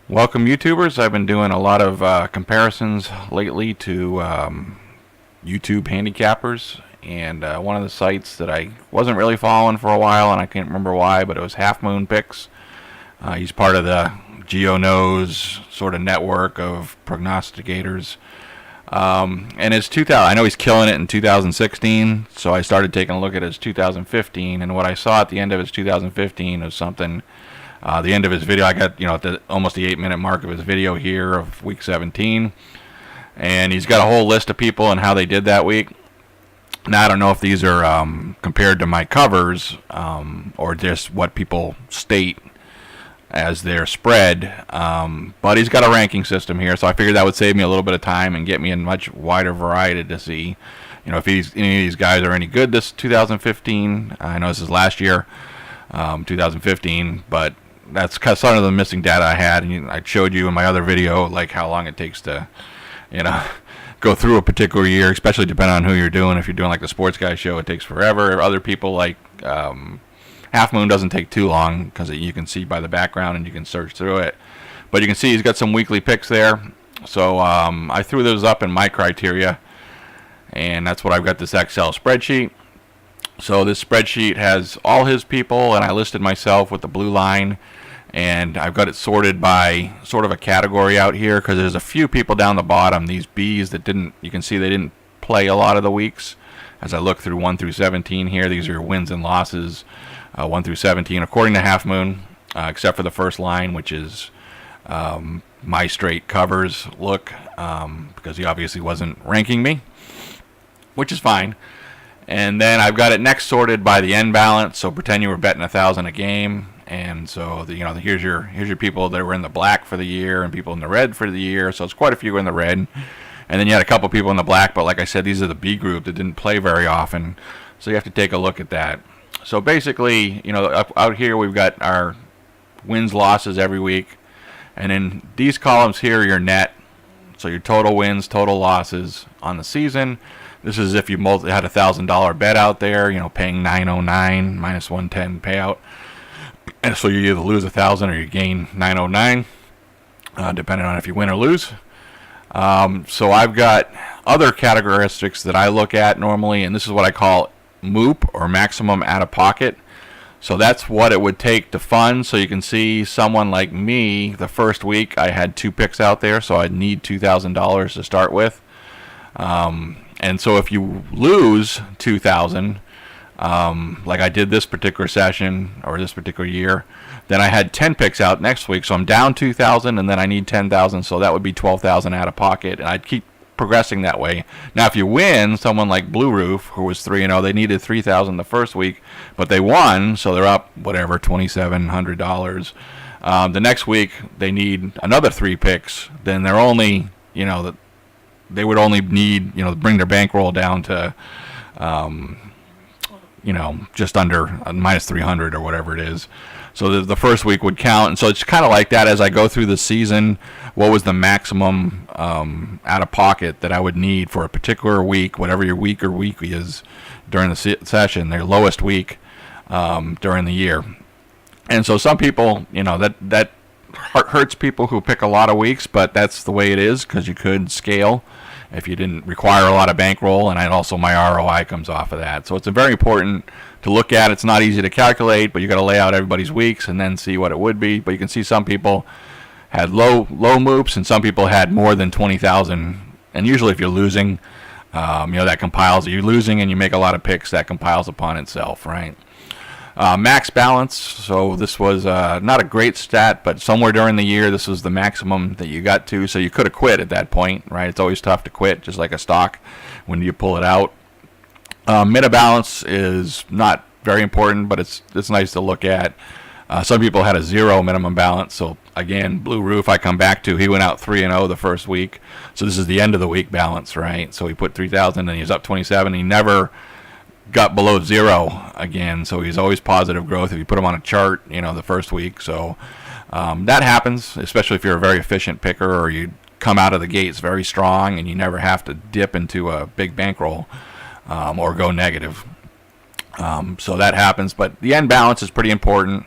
Welcome, YouTubers. I've been doing a lot of comparisons lately to YouTube handicappers, and one of the sites that I wasn't really following for a while, and I can't remember why, but it was Halfmoon Picks. He's part of the GeoKnows sort of network of prognosticators. And his 2000, I know he's killing it in 2016, so I started taking a look at his 2015, and what I saw at the end of his 2015 was something. The end of his video, I got at almost the 8-minute mark of his video here of week 17, and he's got a whole list of people and how they did that week. Now I don't know if these are compared to my covers or just what people state as their spread, but he's got a ranking system here, so I figured that would save me a little bit of time and get me a much wider variety to see, if any of these guys are any good this 2015. I know this is last year, 2015, but that's kind of some of the missing data I had, and I showed you in my other video like how long it takes to, go through a particular year, especially depending on who you're doing. If you're doing like the Sports Guy show, it takes forever. Other people like Half Moon doesn't take too long because you can see by the background and you can search through it. But you can see he's got some weekly picks there. So I threw those up in my criteria, and that's what I've got, this Excel spreadsheet. So this spreadsheet has all his people, and I listed myself with the blue line, and I've got it sorted by sort of a category out here because there's a few people down the bottom, these Bs that you can see they didn't play a lot of the weeks. As I look through 1 through 17 here, these are wins and losses, 1 through 17, according to Half Moon, except for the first line, which is my straight covers look, because he obviously wasn't ranking me, which is fine. And then I've got it next sorted by the end balance. So pretend you were betting 1,000 a game, and so here's your people that were in the black for the year and people in the red for the year. So it's quite a few in the red, and then you had a couple people in the black. But like I said, these are the B group that didn't play very often, so you have to take a look at that. So basically, out here we've got our wins, losses every week, and in these columns here are your net. So your total wins, total losses on the season. This is if you had a $1,000 bet out there, paying $909 minus 110 payout, and so you either lose 1,000 or you gain 909, depending on if you win or lose. So I've got other characteristics that I look at normally, and this is what I call MOOP, or maximum out of pocket. So that's what it would take to fund. So you can see someone like me, the first week I had 2 picks out there, so I'd need $2,000 to start with. And so if you lose 2,000, like I did this particular session or this particular year, then I had 10 picks out next week. So I'm down 2,000, and then I need 10,000. So that would be 12,000 out of pocket, and I'd keep progressing that way. Now, if you win, someone like Blue Roof, who was 3-0, they needed 3,000 the first week, but they won, so they're up whatever, $2,700. The next week they need another 3 picks. Then they're only, they would only need, bring their bankroll down to, just under minus 300 or whatever it is. So the first week would count. And so it's kind of like that as I go through the season. What was the maximum out of pocket that I would need for a particular week, whatever your week is during the session, their lowest week during the year. And so some people, that hurts people who pick a lot of weeks, but that's the way it is because you could scale if you didn't require a lot of bankroll, and also my ROI comes off of that. So it's very important to look at. It's not easy to calculate, but you got to lay out everybody's weeks and then see what it would be. But you can see some people had low moops, and some people had more than 20,000. And usually, if you're losing, that compiles. If you're losing and you make a lot of picks, that compiles upon itself, right? Max balance. So this was not a great stat, but somewhere during the year, this was the maximum that you got to. So you could have quit at that point, right? It's always tough to quit, just like a stock when you pull it out. Meta balance is not very important, but it's nice to look at. Some people had a 0 minimum balance. So again, Blue Roof, I come back to, he went out 3-0 the first week. So this is the end of the week balance, right? So he put 3,000 and he was up 27. He never got below 0 again, so he's always positive growth if you put him on a chart, the first week. So that happens, especially if you're a very efficient picker, or you come out of the gates very strong and you never have to dip into a big bankroll or go negative. So that happens, but the end balance is pretty important,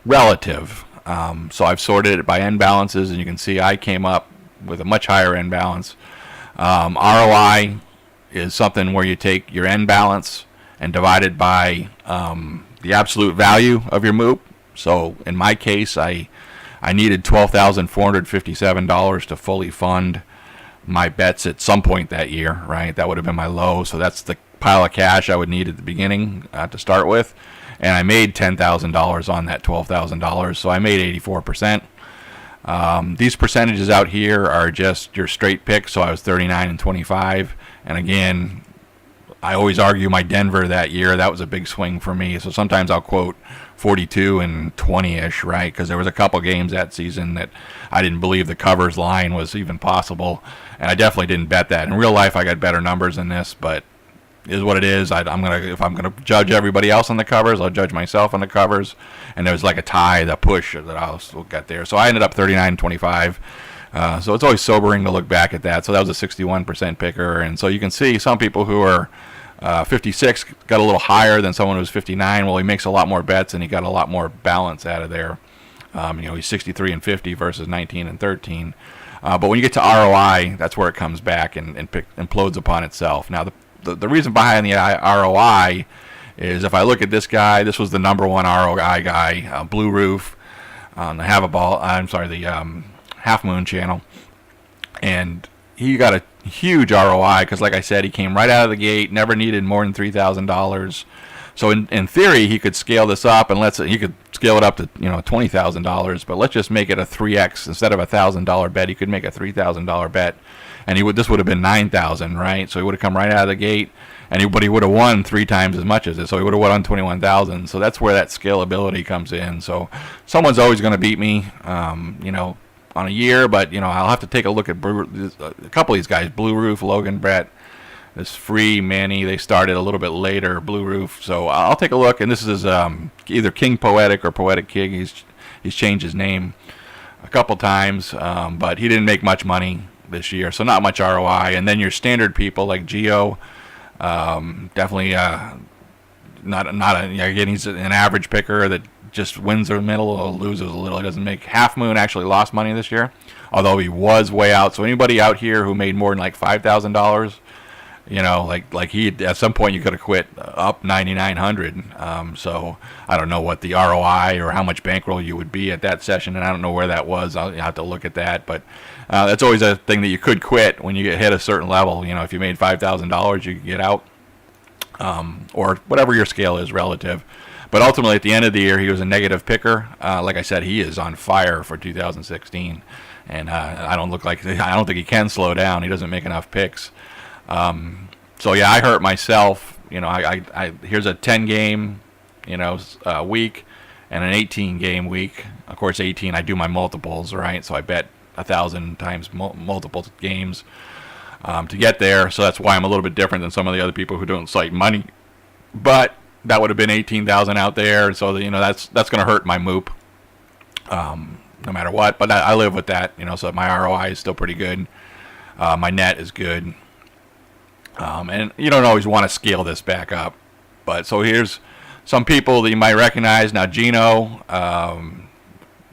relative. So I've sorted it by end balances, and you can see I came up with a much higher end balance. ROI is something where you take your end balance and divide it by the absolute value of your MOOP. So in my case, I needed $12,457 to fully fund my bets at some point that year, right? That would have been my low. So that's the pile of cash I would need at the beginning to start with. And I made $10,000 on that $12,000. So I made 84%. These percentages out here are just your straight picks. So I was 39 and 25. And again, I always argue my Denver that year. That was a big swing for me. So sometimes I'll quote 42 and 20-ish, right? Because there was a couple games that season that I didn't believe the covers line was even possible. And I definitely didn't bet that. In real life, I got better numbers than this, but it is what it is. If I'm gonna judge everybody else on the covers, I'll judge myself on the covers. And there was like a tie, the push that I'll get there. So I ended up 39 and 25. So it's always sobering to look back at that. So that was a 61% picker. And so you can see some people who are 56 got a little higher than someone who's 59. Well, he makes a lot more bets and he got a lot more balance out of there. He's 63 and 50 versus 19 and 13. But when you get to ROI, that's where it comes back and implodes upon itself. Now, the reason behind the ROI is if I look at this guy, this was the number one ROI guy, Blue Roof, on the Half Moon channel, and he got a huge ROI because, like I said, he came right out of the gate, never needed more than $3,000. So in theory, he could scale this up, and he could scale it up to $20,000. But let's just make it a 3x instead of a $1,000 bet. He could make a $3,000 bet, and this would have been $9,000, right? So he would have come right out of the gate, but he would have won 3 times as much as it. So he would have won $21,000. So that's where that scalability comes in. So someone's always going to beat me, on a year, but I'll have to take a look at a couple of these guys. Blue Roof, Logan Brett, this Free Manny. They started a little bit later. Blue Roof. So I'll take a look. And this is either King Poetic or Poetic King. He's changed his name a couple times, but he didn't make much money this year, so not much ROI. And then your standard people like Geo, definitely again, he's an average picker that just wins the middle or loses a little. He doesn't make. Half Moon actually lost money this year, although he was way out. So anybody out here who made more than like $5,000, like he at some point you could have quit up 9,900. So I don't know what the ROI or how much bankroll you would be at that session, and I don't know where that was. I'll have to look at that, but that's always a thing that you could quit when you get hit a certain level. If you made $5,000, you could get out, or whatever your scale is relative. But ultimately, at the end of the year, he was a negative picker. Like I said, he is on fire for 2016, and I don't think he can slow down. He doesn't make enough picks. So yeah, I hurt myself. Here's a 10-game, week, and an 18-game week. Of course, 18, I do my multiples, right? So I bet 1,000 times multiple games to get there. So that's why I'm a little bit different than some of the other people who don't cite money, but that would have been 18,000 out there, so that's going to hurt my MOOP, no matter what. But I live with that, so my ROI is still pretty good. My net is good, and you don't always want to scale this back up. But so here's some people that you might recognize. Now Gino,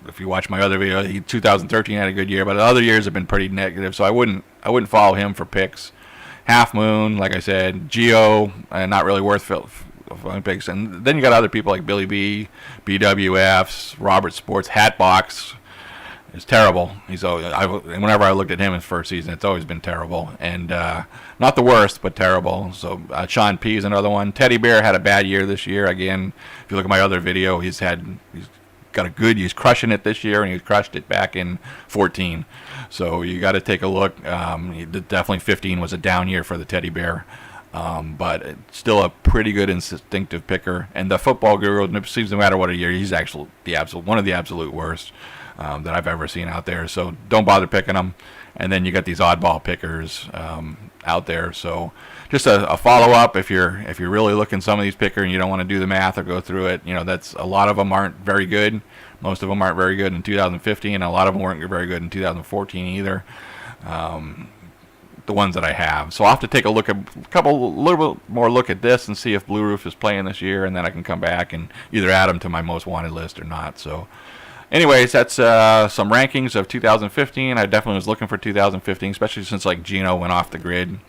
if you watch my other video, 2013 had a good year, but the other years have been pretty negative, so I wouldn't follow him for picks. Half Moon, like I said, Geo, not really worth picks. And then you got other people like Billy B, BWFs, Robert Sports, Hatbox is terrible. Whenever I looked at him in his first season, it's always been terrible. And not the worst, but terrible. So Sean P is another one. Teddy Bear had a bad year this year. Again, if you look at my other video, he's crushing it this year, and he crushed it back in 14. So you got to take a look. Definitely 15 was a down year for the Teddy Bear. But it's still a pretty good instinctive picker. And the Football Guru, it seems no matter what a year, he's actually one of the absolute worst that I've ever seen out there. So don't bother picking them. And then you got these oddball pickers out there. So just a follow-up if you're really looking some of these pickers and you don't want to do the math or go through it. That's a lot of them aren't very good. Most of them aren't very good in 2015, and a lot of them weren't very good in 2014 either. The ones that I have. So I'll have to take a little bit more look at this and see if Blue Roof is playing this year, and then I can come back and either add them to my most wanted list or not. So Anyways, that's some rankings of 2015. I definitely was looking for 2015, especially since like Gino went off the grid.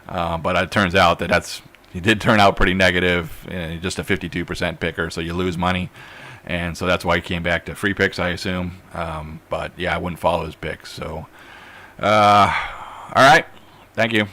But it turns out that he did turn out pretty negative, just a 52% picker, so you lose money. And so that's why he came back to free picks, I assume. But yeah, I wouldn't follow his picks. So, all right. Thank you.